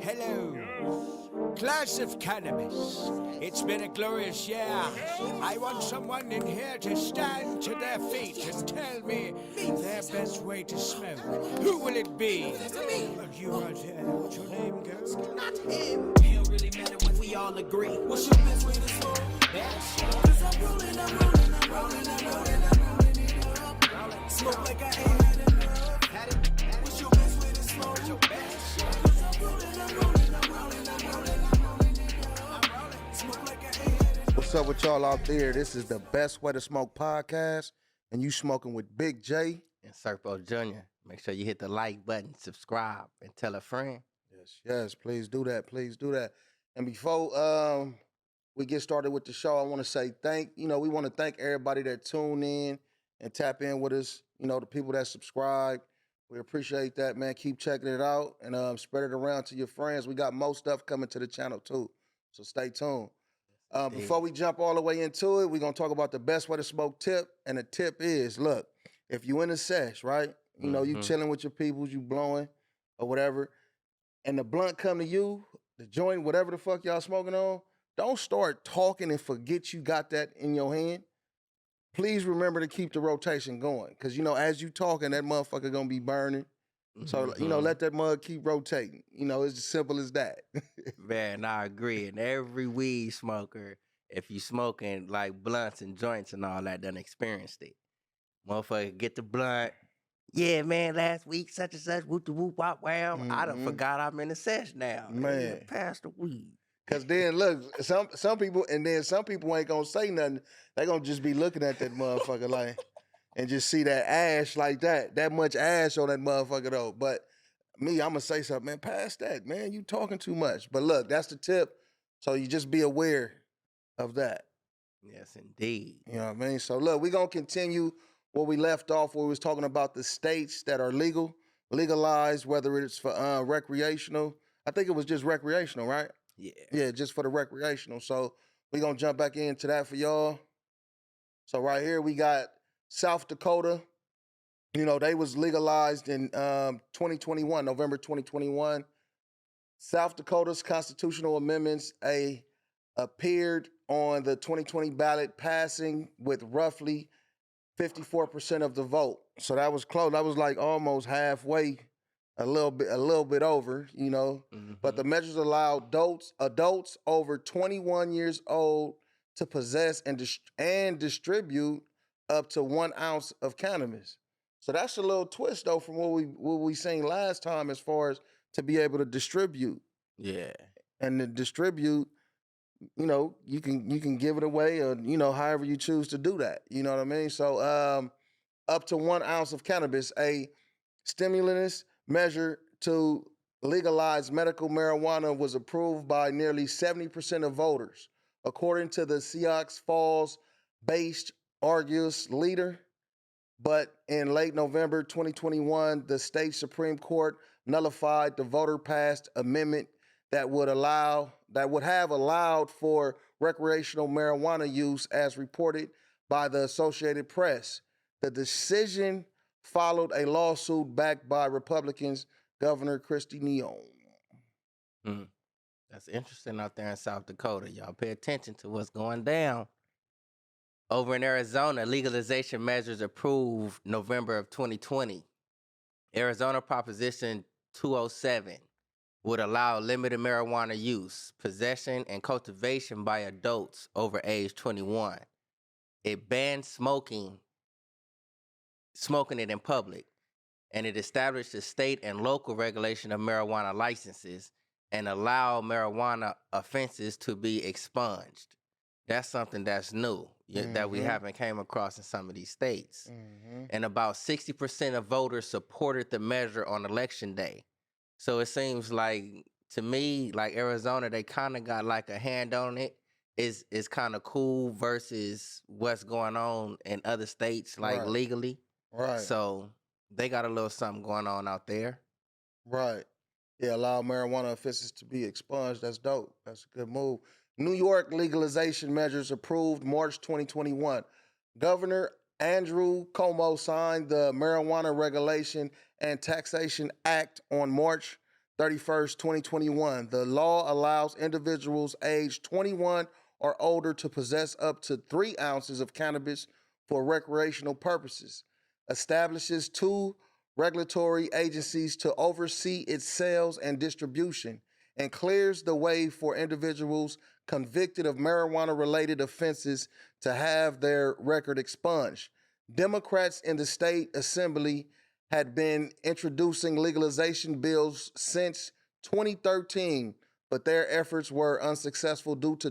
Hello, class of cannabis. It's been a glorious year. I want someone in here to stand to their feet and tell me their best way to smoke. Who will it be? You right here. What's your name, girl? Not him. It don't really matter when we all agree. What's your best way to smoke? Cause I'm rolling it up. Smoke like I ain't had enough. What's your best way to smoke? Cause I'm rolling it up. Smoke like I ain't had enough. What's up with y'all out there? This is the Best Way to Smoke podcast, and you smoking with Big J and Serpo Jr. Make sure you hit the like button, subscribe, and tell a friend. Yes, please do that. Please do that. And before we get started with the show, I want to say we want to thank everybody that tuned in and tap in with us. You know, the people that subscribe. We appreciate that, man. Keep checking it out and spread it around to your friends. We got more stuff coming to the channel too, so stay tuned. Before we jump all the way into it, we're going to talk about the best way to smoke tip. And the tip is, look, if you in a sesh, right? You know, you chilling with your peoples, you blowing or whatever, and the blunt come to you, the joint, whatever the fuck y'all smoking on, don't start talking and forget you got that in your hand. Please remember to keep the rotation going because, you know, as you talking, that motherfucker going to be burning. So, you know, let that mug keep rotating. You know, it's as simple as that. Man, I agree. And every weed smoker, if you smoking like blunts and joints and all that, done experienced it. Motherfucker, get the blunt. Yeah, man, last week, such and such, whoop the whoop, wop, wham. I done forgot I'm in the sesh now. Man. Pass the weed. Because then, look, some people ain't going to say nothing. They going to just be looking at that motherfucker like, and just see that ash like that much ash on that motherfucker though. But me, I'm going to say something, man, pass that, man. You talking too much. But look, that's the tip. So you just be aware of that. Yes, indeed. You know what I mean? So look, we're going to continue where we left off, where we was talking about the states that are legalized, whether it's for recreational. I think it was just recreational, right? Yeah. Yeah, just for the recreational. So we're going to jump back into that for y'all. So right here we got South Dakota. You know, they was legalized in 2021, November 2021. South Dakota's constitutional amendments appeared on the 2020 ballot, passing with roughly 54% of the vote. So that was close. That was like almost halfway, a little bit over, you know. But the measures allow adults over 21 years old to possess and distribute up to 1 ounce of cannabis. So that's a little twist though from what we seen last time as far as to be able to distribute. Yeah. And to distribute, you know, you can give it away or, you know, however you choose to do that. You know what I mean? So up to 1 ounce of cannabis, a stimulus measure to legalize medical marijuana was approved by nearly 70% of voters, according to the Sioux Falls-based Argus leader. But in late November 2021, the state Supreme Court nullified the voter-passed amendment that would have allowed for recreational marijuana use, as reported by the Associated Press. The decision followed a lawsuit backed by Republicans, Governor Kristi Neal. That's interesting out there in South Dakota. Y'all pay attention to what's going down. Over in Arizona, legalization measures approved November of 2020. Arizona Proposition 207 would allow limited marijuana use, possession, and cultivation by adults over age 21. It banned smoking it in public, and it established a state and local regulation of marijuana licenses and allowed marijuana offenses to be expunged. That's something that's new that we haven't came across in some of these states. And about 60% of voters supported the measure on election day. So it seems like, to me, like Arizona, they kind of got like a hand on it. It's kind of cool versus what's going on in other states, like legally. Right. So they got a little something going on out there. Right. Yeah, allow marijuana offenses to be expunged. That's dope. That's a good move. New York legalization measures approved March 2021. Governor Andrew Cuomo signed the Marijuana Regulation and Taxation Act on March 31st, 2021. The law allows individuals aged 21 or older to possess up to 3 ounces of cannabis for recreational purposes, establishes 2 regulatory agencies to oversee its sales and distribution, and clears the way for individuals convicted of marijuana-related offenses to have their record expunged. Democrats in the state assembly had been introducing legalization bills since 2013, but their efforts were unsuccessful due to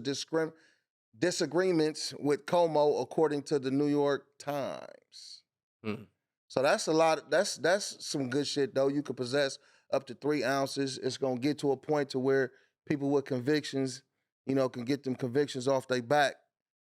disagreements with Como, according to the New York Times. Mm. So that's a lot. That's some good shit, though. You could possess up to 3 ounces. It's gonna get to a point to where people with convictions, can get them convictions off their back.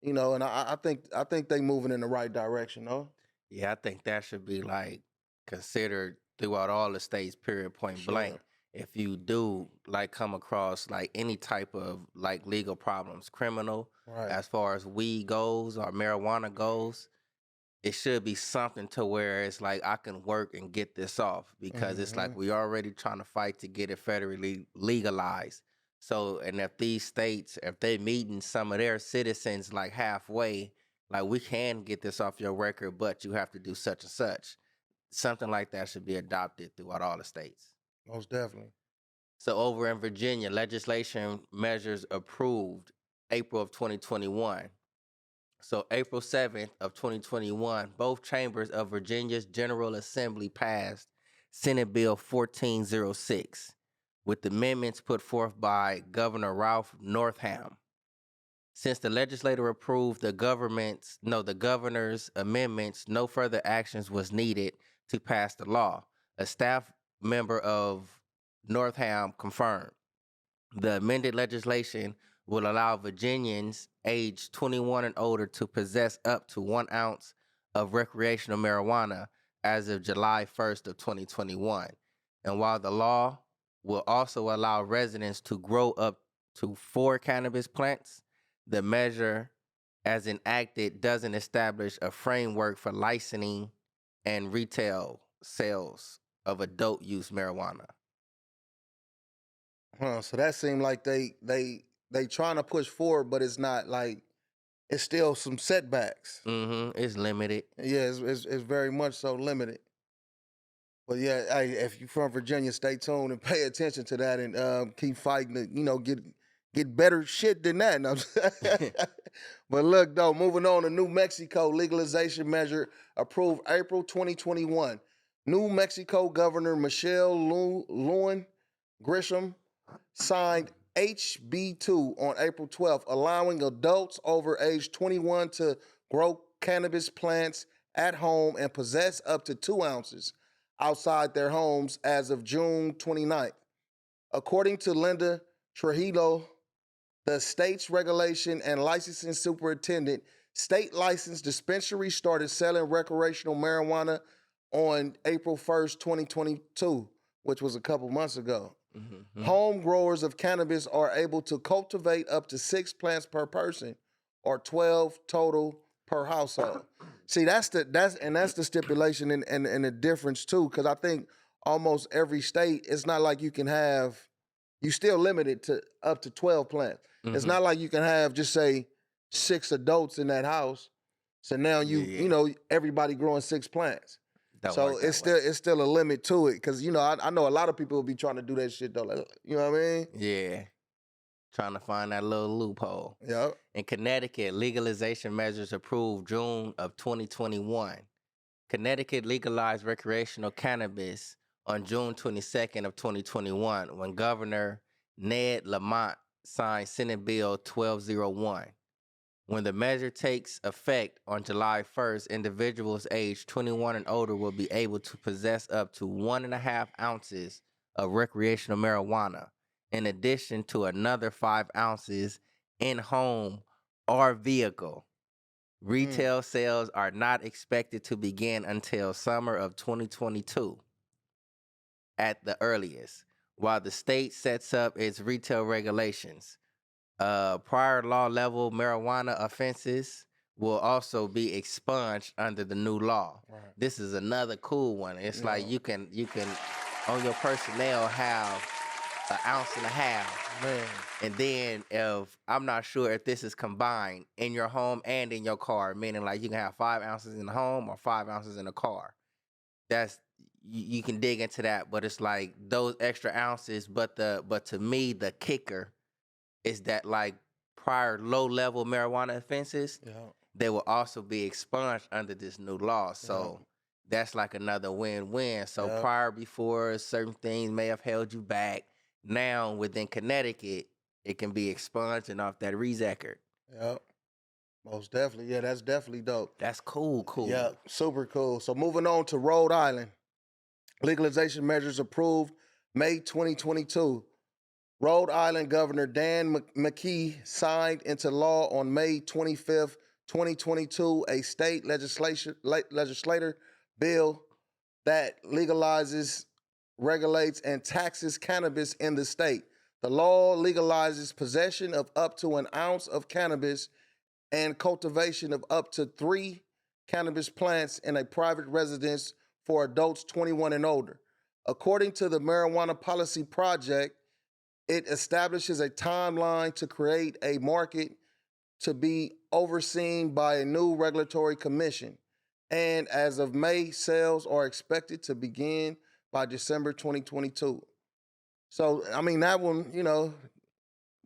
And I think they moving in the right direction, though. Yeah, I think that should be like considered throughout all the states, period, point blank. If you do like come across like any type of like legal problems, criminal, Right. as far as weed goes or marijuana goes, it should be something to where it's like I can work and get this off, because it's like we already trying to fight to get it federally legalized. So, and if these states, if they meeting some of their citizens like halfway, like we can get this off your record, but you have to do such and such. Something like that should be adopted throughout all the states. Most definitely. So over in Virginia, legislation measures approved April of 2021. So April 7th of 2021, both chambers of Virginia's General Assembly passed Senate Bill 1406 with amendments put forth by Governor Ralph Northam. Since the legislature approved the governor's amendments, no further actions was needed to pass the law. A staff member of Northam confirmed the amended legislation will allow Virginians aged 21 and older to possess up to 1 ounce of recreational marijuana as of July 1st of 2021. And while the law will also allow residents to grow up to 4 cannabis plants, the measure as enacted doesn't establish a framework for licensing and retail sales of adult use marijuana. So that seemed like they trying to push forward, but it's not like, it's still some setbacks. It's limited. Yeah, it's very much so limited. But yeah, hey, if you're from Virginia, stay tuned and pay attention to that, and keep fighting to, get better shit than that. No, but look, though, moving on to New Mexico, legalization measure approved April 2021. New Mexico Governor Michelle Lewin Grisham signed HB2 on April 12th, allowing adults over age 21 to grow cannabis plants at home and possess up to 2 ounces outside their homes as of June 29th. According to Linda Trujillo, the state's regulation and licensing superintendent, state licensed dispensaries started selling recreational marijuana on April 1st, 2022, which was a couple months ago. Home growers of cannabis are able to cultivate up to 6 plants per person, or 12 total per household. See, that's the stipulation and the difference too, because I think almost every state, it's not like you still limited to up to 12 plants. It's not like you can have just say 6 adults in that house. So now everybody growing 6 plants. So it's still a limit to it, because I know a lot of people will be trying to do that shit though. Like, you know what I mean? Yeah. Trying to find that little loophole. Yep. In Connecticut, legalization measures approved June of 2021. Connecticut legalized recreational cannabis on June 22nd of 2021 when Governor Ned Lamont signed Senate Bill 1201. When the measure takes effect on July 1st, individuals aged 21 and older will be able to possess up to 1.5 ounces of recreational marijuana, in addition to another 5 ounces in home or vehicle. Retail sales are not expected to begin until summer of 2022 at the earliest, while the state sets up its retail regulations. Prior law level marijuana offenses will also be expunged under the new law. Right. This is another cool one. It's like you can on your personnel have an ounce and a half. Man. And then if I'm not sure if this is combined in your home and in your car, meaning like you can have 5 ounces in the home or 5 ounces in the car. That's you can dig into that, but it's like those extra ounces. But to me, the kicker is that like prior low level marijuana offenses, Yeah. they will also be expunged under this new law. So that's like another win-win. So Yeah. before, certain things may have held you back. Now within Connecticut, it can be expunged and off that record. Yep. Most definitely. Yeah, that's definitely dope. That's cool. Yeah, super cool. So moving on to Rhode Island. Legalization measures approved May 2022. Rhode Island Governor Dan McKee signed into law on May 25th, 2022, a state legislator bill that legalizes, regulates, and taxes cannabis in the state. The law legalizes possession of up to an ounce of cannabis and cultivation of up to 3 cannabis plants in a private residence for adults 21 and older. According to the Marijuana Policy Project, it establishes a timeline to create a market to be overseen by a new regulatory commission. And as of May, sales are expected to begin by December 2022. So, I mean, that one,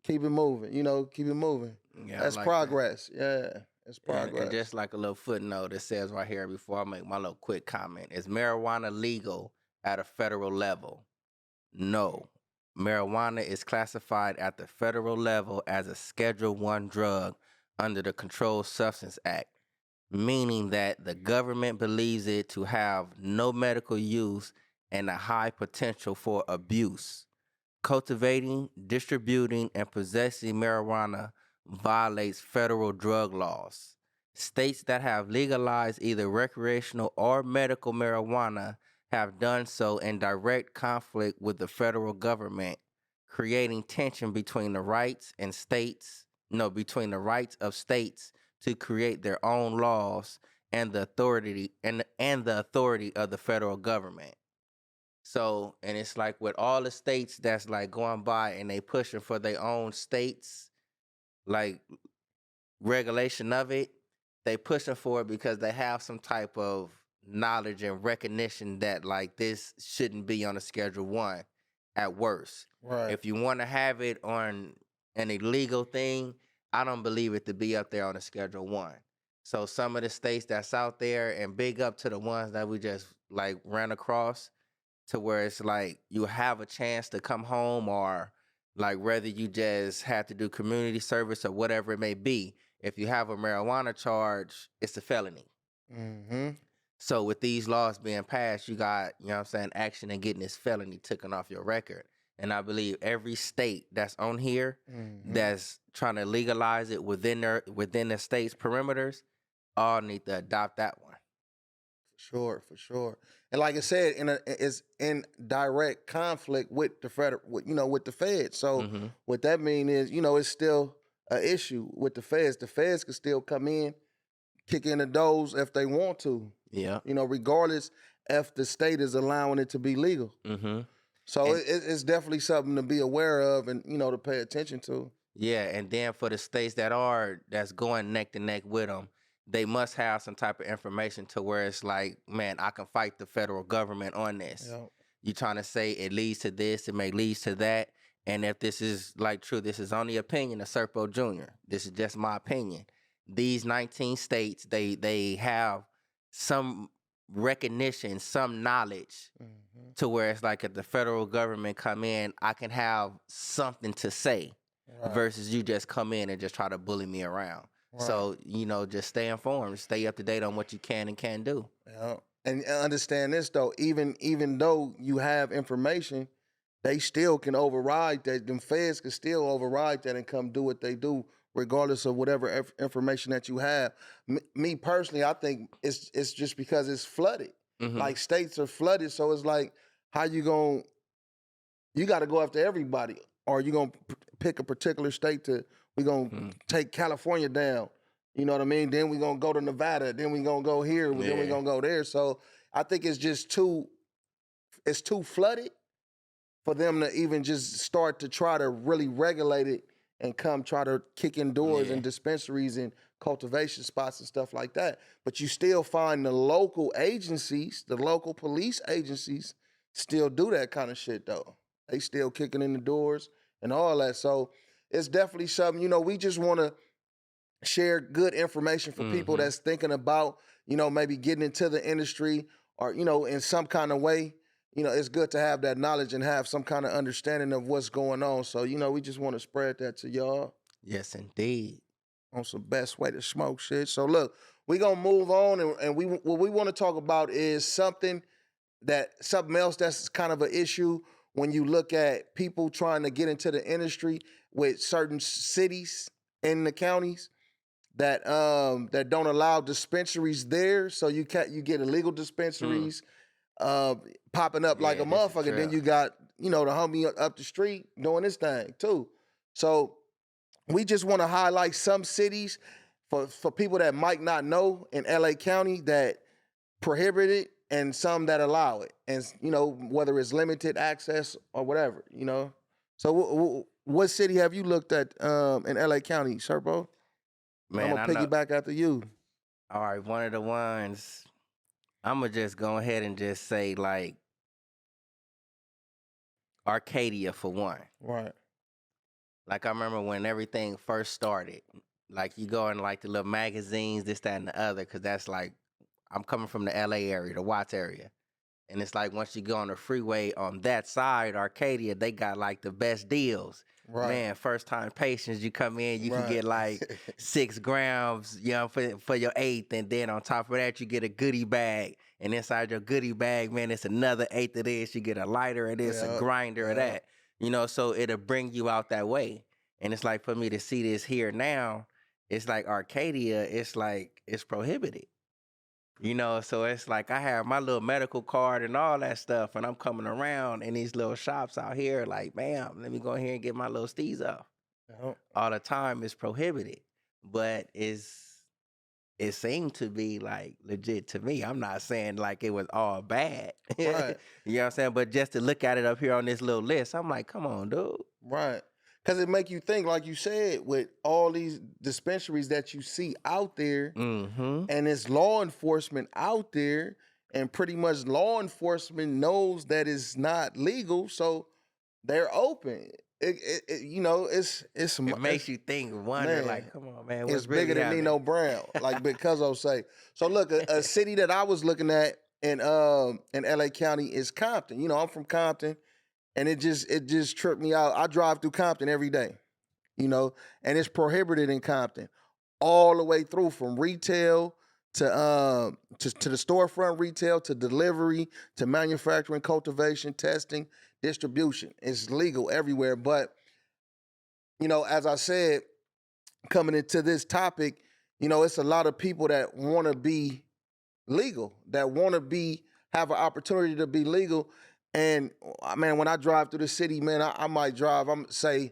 keep it moving, keep it moving. Yeah, That's like progress. Yeah, it's progress. And just like a little footnote, it says right here before I make my little quick comment, is marijuana legal at a federal level? No. Marijuana is classified at the federal level as a Schedule I drug under the Controlled Substance Act, meaning that the government believes it to have no medical use and a high potential for abuse. Cultivating, distributing, and possessing marijuana violates federal drug laws. States that have legalized either recreational or medical marijuana have done so in direct conflict with the federal government, creating tension between the rights of states to create their own laws and the authority of the federal government. So, and it's like with all the states that's like going by and they pushing for their own states, like regulation of it, they pushing for it because they have some type of knowledge and recognition that like this shouldn't be on a Schedule I at worst. Right. If you want to have it on an illegal thing, I don't believe it to be up there on a Schedule I. So some of the states that's out there, and big up to the ones that we just like ran across, to where it's like you have a chance to come home, or like whether you just have to do community service or whatever it may be. If you have a marijuana charge, it's a felony. Mm-hmm. So with these laws being passed, you got, action and getting this felony taken off your record. And I believe every state that's on here that's trying to legalize it within the state's perimeters all need to adopt that one. For sure. And like I said, it's in direct conflict with the federal, with the feds. So what that means is, it's still an issue with the feds. The feds can still come in, kick in the doors if they want to. Yeah. Regardless if the state is allowing it to be legal. Mm-hmm. So it's definitely something to be aware of and, to pay attention to. Yeah, and then for the states that's going neck to neck with them, they must have some type of information to where it's like, man, I can fight the federal government on this. Yep. You trying to say it leads to this, it may lead to that. And if this is like true, this is only opinion of Serpo Jr. This is just my opinion. These 19 states, they have some recognition, some knowledge to where it's like if the federal government come in, I can have something to say versus you just come in and just try to bully me around. Right. So, just stay informed, stay up to date on what you can and can't do. Yeah. And understand this, though, even though you have information, they still can override that. Them feds can still override that and come do what they do, regardless of whatever information that you have. Me personally, I think it's just because it's flooded. Like states are flooded, so it's like, how you got to go after everybody, or you gonna pick a particular state we're gonna take California down. You know what I mean? Then we're gonna go to Nevada. Then we're gonna go here. Then we're gonna go there. So I think it's just it's too flooded for them to even just start to try to really regulate it and come try to kick in doors and dispensaries and cultivation spots and stuff like that. But you still find the local agencies, the local police agencies, still do that kind of shit though. They still kicking in the doors and all that. So it's definitely something, we just want to share good information for people that's thinking about, maybe getting into the industry or, in some kind of way. It's good to have that knowledge and have some kind of understanding of what's going on. So, we just want to spread that to y'all. Yes, indeed. On some best way to smoke shit. So look, we gonna move on, and what we want to talk about is something else that's kind of an issue when you look at people trying to get into the industry with certain cities in the counties that don't allow dispensaries there. So you get illegal dispensaries popping up like a motherfucker. Then you got the homie up the street doing this thing too. So we just want to highlight some cities for people that might not know in LA County that prohibit it and some that allow it. And, whether it's limited access or whatever, So what city have you looked at in LA County, Serpo? Man, I'm going to piggyback after you. All right, one of the ones, I'm going to just go ahead and just say, like, Arcadia for one. Right. Like, I remember when everything first started, like, you go in, like, the little magazines, this, that, and the other, because that's, like, I'm coming from the L.A. area, the Watts area. And it's like, once you go on the freeway on that side, Arcadia, they got, like, the best deals. Right. Man, first-time patients, you come in, you can get, like, 6 grams, for your eighth. And then on top of that, you get a goodie bag. And inside your goodie bag, man, it's another eighth of this. You get a lighter of this, a grinder of that. So it'll bring you out that way. And it's like, for me to see this here now, it's like Arcadia, it's like, it's prohibited. So it's like I have my little medical card and all that stuff, and I'm coming around in these little shops out here, like, bam, let me go here and get my little steez off. All the time it's prohibited. But it seemed to be like legit to me. I'm not saying like it was all bad. Right. You know what I'm saying? But just to look at it up here on this little list, I'm like, come on, dude. Right. Because it make you think, like you said, with all these dispensaries that you see out there, and it's law enforcement out there, and pretty much law enforcement knows that it's not legal, so they're open. It makes you think, wonder, man, like, come on, man, what's it's bigger than Nino Brown, like Big Cuzzo say. So look, a city that I was looking at in LA County is Compton. I'm from Compton. And it just tripped me out. I drive through Compton every day, and it's prohibited in Compton all the way through from retail to the storefront retail to delivery to manufacturing, cultivation, testing, distribution. It's legal everywhere. But, as I said, coming into this topic, it's a lot of people that want to be legal, that want to have an opportunity to be legal. And man, when I drive through the city, man, I might drive. I ain't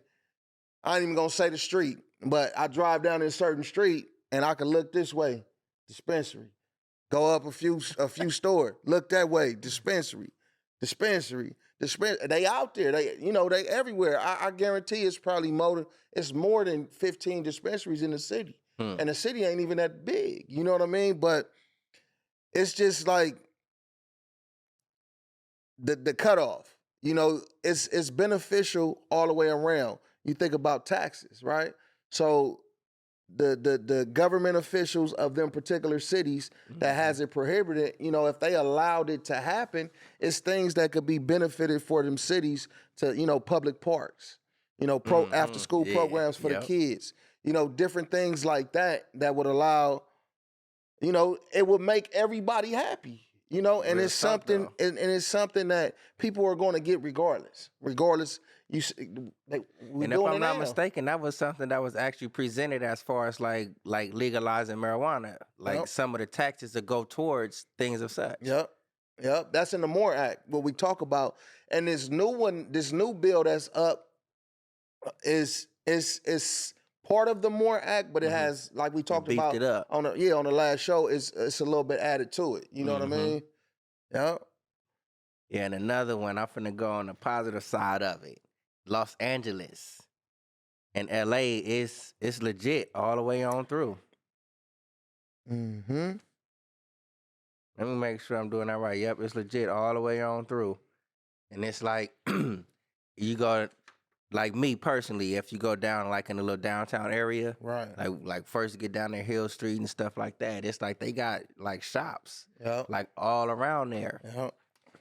even gonna say the street, but I drive down in a certain street and I can look this way, dispensary. Go up a few stores, look that way, dispensary. They out there. They everywhere. I guarantee it's probably it's more than 15 dispensaries in the city, and the city ain't even that big. You know what I mean? But it's just like. The cutoff, it's beneficial all the way around. You think about taxes, right? So the government officials of them particular cities that has it prohibited, if they allowed it to happen, it's things that could be benefited for them cities to, public parks, after school programs for the kids, different things like that would allow, it would make everybody happy. And it's something, and it's something that people are going to get regardless. And if I'm not mistaken, that was something that was actually presented as far as like legalizing marijuana. Like some of the taxes that go towards things of such. Yep. That's in the MORE Act, what we talk about. And this new bill that's up is part of the MORE Act, but it has, like we talked about it up. on the last show, it's a little bit added to it. You know what I mean? Yeah. Yeah, and another one, I'm finna go on the positive side of it. Los Angeles and LA is legit all the way on through. Mm-hmm. Let me make sure I'm doing that right. Yep, it's legit all the way on through. And it's like you go, like me personally, if you go down like in a little downtown area, Right. like first you get down there Hill Street and stuff like that, it's like they got like shops Yep. like all around there. Yep.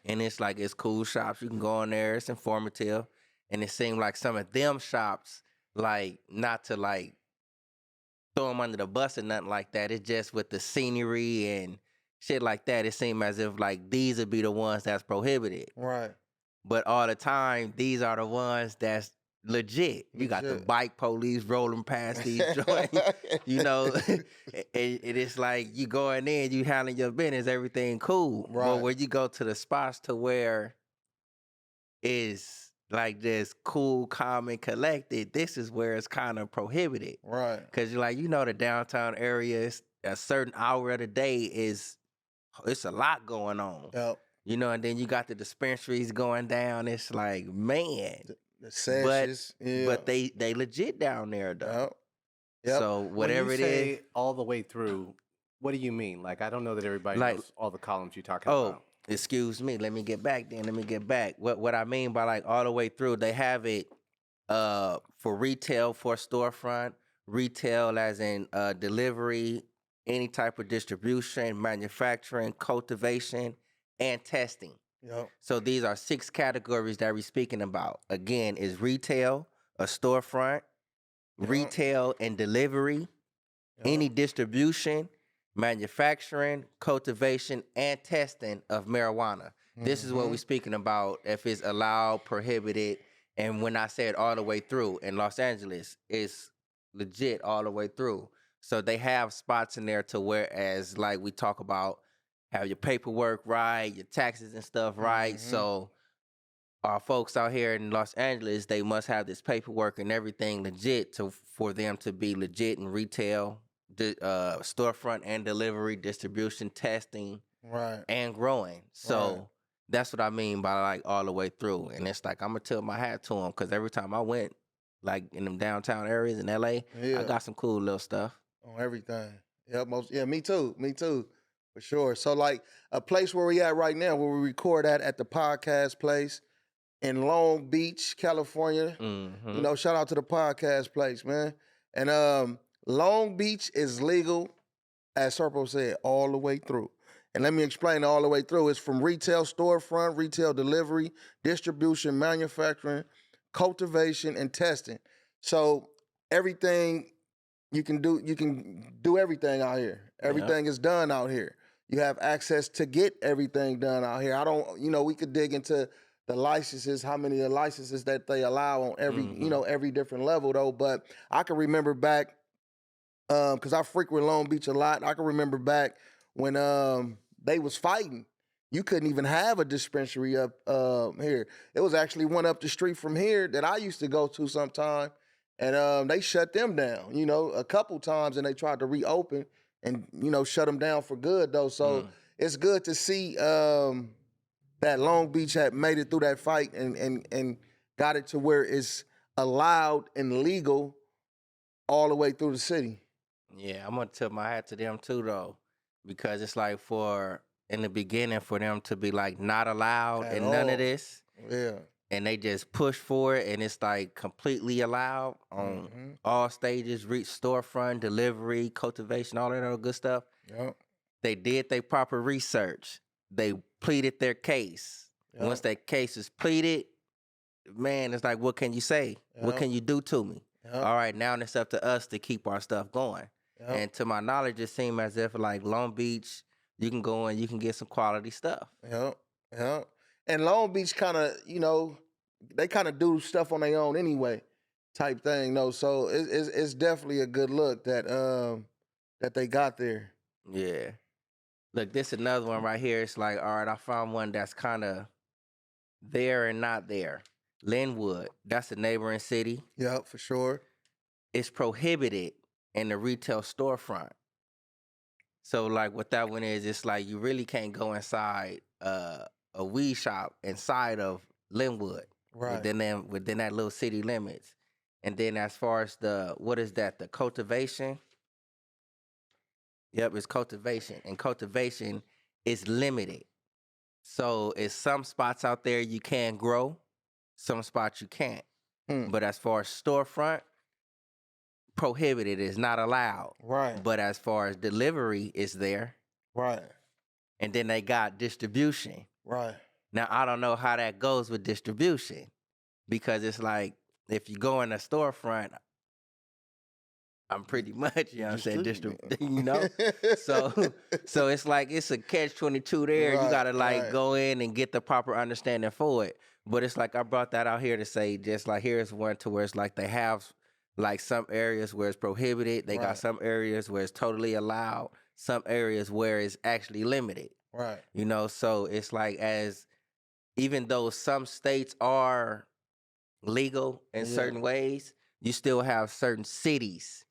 And it's like it's cool shops. You can go in there, it's informative. And it seemed like some of them shops, like not to like throw them under the bus or nothing like that. It's just with the scenery and shit like that. It seemed as if like these would be the ones that's prohibited. Right. But all the time, these are the ones that's legit. You got the Legit. bike police rolling past these joints, you know. and it's like you going in, you handling your business, everything cool. Right. But when you go to the spots to where it's like just cool, calm, and collected, this is where it's kind of prohibited. Right. Because you're like, you know, the downtown area, is a certain hour of the day it's a lot going on. Yep. You know, and then you got the dispensaries going down. It's like, man. The sessions. But they legit down there though. Yep. Yep. So whatever when you it say is. all the way through, what do you mean? Like, I don't know that everybody Like- knows all the columns you're talking Oh, about. excuse me. Let me get back then. Let me get back. What I mean by like all the way through, they have it for retail, for storefront, retail as in delivery, any type of distribution, manufacturing, cultivation, and testing. Yep. So these are 6 categories that we're speaking about. Again, is retail, a storefront, Yep. retail and delivery, Yep. any distribution, manufacturing, cultivation, and testing of marijuana. This is what we're speaking about if it's allowed, prohibited, and when I said all the way through in Los Angeles, it's legit all the way through. So they have spots in there to where, as like we talk about, have your paperwork right, your taxes and stuff right. So our folks out here in Los Angeles, they must have this paperwork and everything legit for them to be legit in retail, storefront and delivery, distribution, testing, Right. and growing. So Right. that's what I mean by like all the way through. And it's like I'm gonna tip my hat to them because every time I went, like in them downtown areas in LA, Yeah. I got some cool little stuff. On everything. Yep. Me too. Me too. For sure. So like a place where we at right now, where we record at the podcast place in Long Beach, California. Mm-hmm. You know, shout out to the podcast place, man. And Long Beach is legal, as Serpo said, all the way through. And let me explain all the way through. It's from retail storefront, retail delivery, distribution, manufacturing, cultivation, and testing. So everything you can do everything out here. Everything is done out here. You have access to get everything done out here. I don't, we could dig into the licenses, how many licenses that they allow on every, every different level though. But I can remember back, because I frequent Long Beach a lot. I can remember back when they was fighting. You couldn't even have a dispensary up here. It was actually one up the street from here that I used to go to sometime. And they shut them down, a couple times, and they tried to reopen and, shut them down for good, though. So it's good to see that Long Beach had made it through that fight and got it to where it's allowed and legal all the way through the city. Yeah, I'm gonna tip my hat to them too, though, because it's like in the beginning for them to be like not allowed At and none all. of this, Yeah. and they just push for it, and it's like completely allowed on all stages, reach storefront, delivery, cultivation, all that other good stuff. Yep. They did their proper research. They pleaded their case. Yep. Once that case is pleaded, man, it's like, what can you say? What Yep. can you do to me? Yep. All right, now it's up to us to keep our stuff going. Yep. And to my knowledge, it seemed as if like Long Beach, you can go and you can get some quality stuff. Yep. Yep. And Long Beach kind of, they kind of do stuff on their own anyway, type thing. No, so it's definitely a good look that they got there. Yeah. Look, this is another one right here. It's like, all right, I found one that's kind of there and not there. Linwood, that's a neighboring city. Yep, for sure. It's prohibited in the retail storefront. So like what that one is, it's like you really can't go inside a a weed shop inside of Linwood, Right. within that little city limits. And then as far as the cultivation. Yep, it's cultivation, and cultivation is limited. So it's some spots out there you can grow, some spots you can't. Hmm. But as far as storefront, prohibited is not allowed. Right. But as far as delivery is there, Right. and then they got distribution. Right. Now I don't know how that goes with distribution, because it's like if you go in a storefront, I'm pretty much, you know what I'm saying, you know? So it's like it's a catch-22 there. You Right, gotta right. go in and get the proper understanding for it. But it's like I brought that out here to say, just like here's one to where it's like they have like some areas where it's prohibited. They got Right. some areas where it's totally allowed, some areas where it's actually limited. Right. You know, so it's like even though some states are legal in Yeah. certain ways, you still have certain cities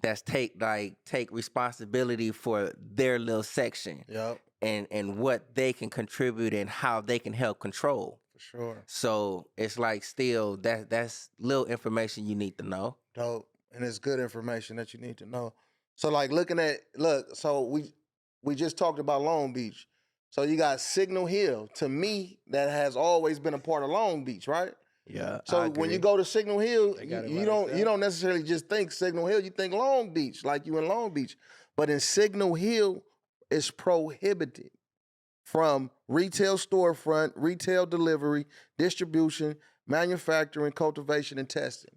that's take responsibility for their little section Yep. and what they can contribute and how they can help control. For sure. So it's like still that's little information you need to know. Dope. And it's good information that you need to know. So like so we just talked about Long Beach. So you got Signal Hill. To me, that has always been a part of Long Beach, right? Yeah. So when you go to Signal Hill, They got it you by don't themselves. necessarily just think Signal Hill. You think Long Beach, like you in Long Beach. But in Signal Hill, it's prohibited from retail storefront, retail delivery, distribution, manufacturing, cultivation, and testing.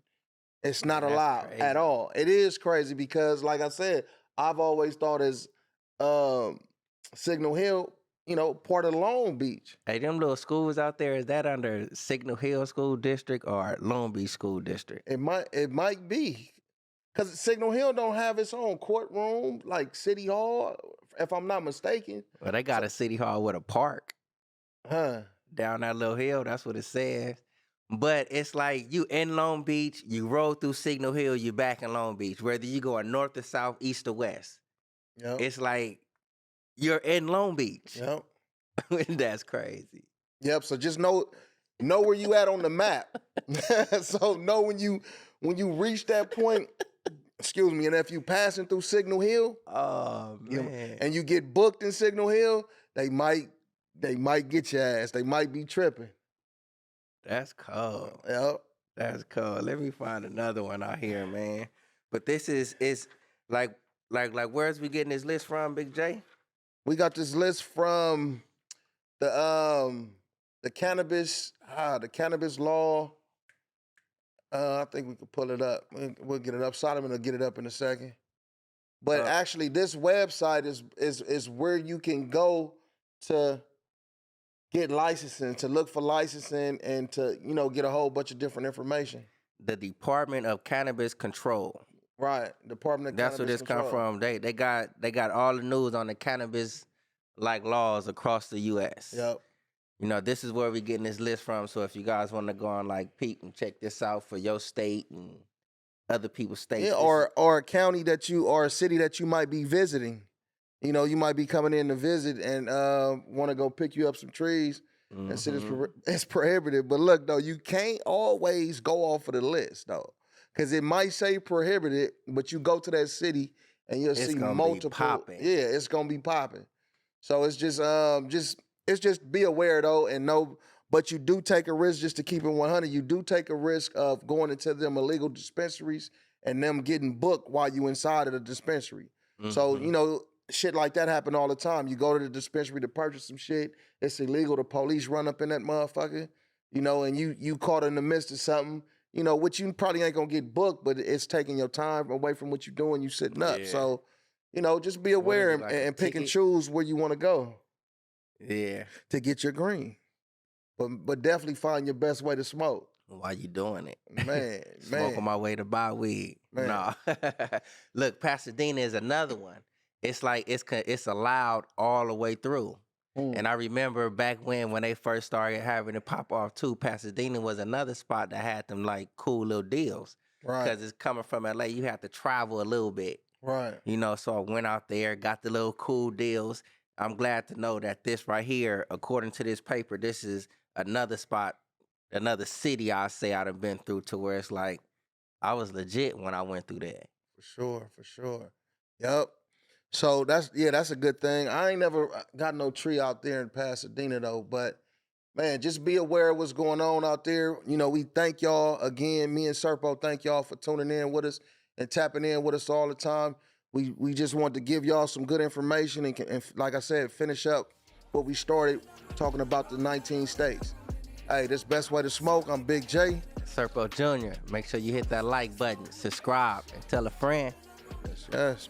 It's not That's allowed crazy. at all. It is crazy because, like I said, I've always thought as Signal Hill, part of Long Beach. Hey, them little schools out there, is that under Signal Hill School District or Long Beach School District? It might be. Because Signal Hill don't have its own courtroom, like City Hall, if I'm not mistaken. Well, they got a city hall with a park Huh. down that little hill. That's what it says. But it's like you in Long Beach, you roll through Signal Hill, you back in Long Beach. Whether you going north or south, east or west, Yep. it's like you're in Long Beach. Yep. That's crazy. Yep. So just know where you at on the map. So know when you reach that point, excuse me, and if you passing through Signal Hill, Oh man. and you get booked in Signal Hill, they might get your ass. They might be tripping. That's cool. Yep. That's cool. Let me find another one out here, man. But this is like where's we getting this list from, Big J? We got this list from the cannabis law. I think we could pull it up. We'll get it up. Solomon will get it up in a second. But actually, this website is where you can go to get licensing, to look for licensing, and to get a whole bunch of different information. The Department of Cannabis Control. Right, Department of That's where Cannabis this come Control. from. They got all the news on the cannabis laws across the U.S. Yep. This is where we getting this list from. So if you guys want to go on peek and check this out for your state and other people's states, Yeah, or a county or a city that you might be visiting. You might be coming in to visit and want to go pick you up some trees and say it's prohibited. But look, though, you can't always go off of the list, though, because it might say prohibited, but you go to that city and you'll see gonna be multiple. popping. Yeah, it's gonna be popping. So it's just be aware though, and know. But you do take a risk, just to keep it 100. You do take a risk of going into them illegal dispensaries and them getting booked while you inside of the dispensary. So shit like that happen all the time. You go to the dispensary to purchase some shit. It's illegal. The police run up in that motherfucker. And you caught in the midst of something. Which you probably ain't gonna get booked, but it's taking your time away from what you're doing. You sitting up. Yeah. So just be aware like a and pick and ticket? choose where you want to go Yeah. to get your green. But definitely find your best way to smoke. Why you doing it? Man, Smoking man. my way to buy weed. Man. No. Look, Pasadena is another one. It's like it's allowed all the way through. And I remember back when they first started having it pop off too, Pasadena was another spot that had them cool little deals. Right. Because it's coming from LA, you have to travel a little bit. Right. So I went out there, got the little cool deals. I'm glad to know that this right here, according to this paper, this is another spot, another city I say I've been through to where it's like I was legit when I went through that. For sure. Yep. So that's a good thing. I ain't never got no tree out there in Pasadena though, but man, just be aware of what's going on out there. You know, we thank y'all again. Me and Serpo thank y'all for tuning in with us and tapping in with us all the time. We just want to give y'all some good information and like I said, finish up what we started talking about the 19 states. Hey, this Best Way to Smoke. I'm Big J. Serpo Jr., make sure you hit that like button, subscribe, and tell a friend. Yes.